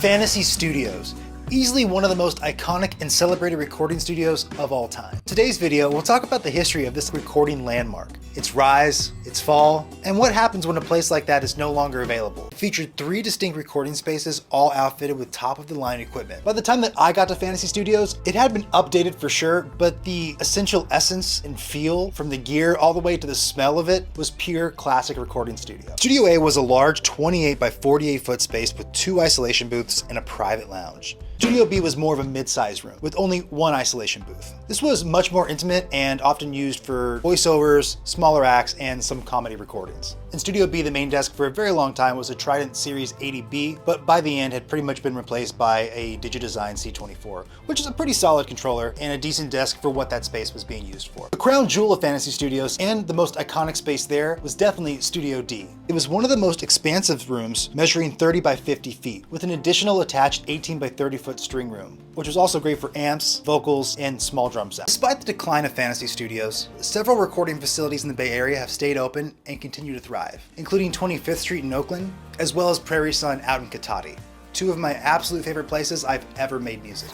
Fantasy Studios, easily one of the most iconic and celebrated recording studios of all time. Today's video, we'll talk about the history of this recording landmark, its rise, its fall, and what happens when a place like that is no longer available. It featured 3 distinct recording spaces, all outfitted with top-of-the-line equipment. By the time that I got to Fantasy Studios, it had been updated for sure, but the essential essence and feel, from the gear all the way to the smell of it, was pure classic recording studio. Studio A was a large 28 by 48 foot space with 2 isolation booths and a private lounge. Studio B was more of a mid-sized room with only 1 isolation booth. This was much more intimate and often used for voiceovers, smaller acts, and some comedy recordings. In Studio B, the main desk for a very long time was a Trident Series 80B, but by the end had pretty much been replaced by a Digidesign C24, which is a pretty solid controller and a decent desk for what that space was being used for. The crown jewel of Fantasy Studios and the most iconic space there was definitely Studio D. It was one of the most expansive rooms, measuring 30 by 50 feet, with an additional attached 18 by 30 foot string room, which was also great for amps, vocals, and small drum sound. Despite the decline of Fantasy Studios, several recording facilities in the Bay Area have stayed open and continue to thrive, including 25th Street in Oakland, as well as Prairie Sun out in Cotati, 2 of my absolute favorite places I've ever made music.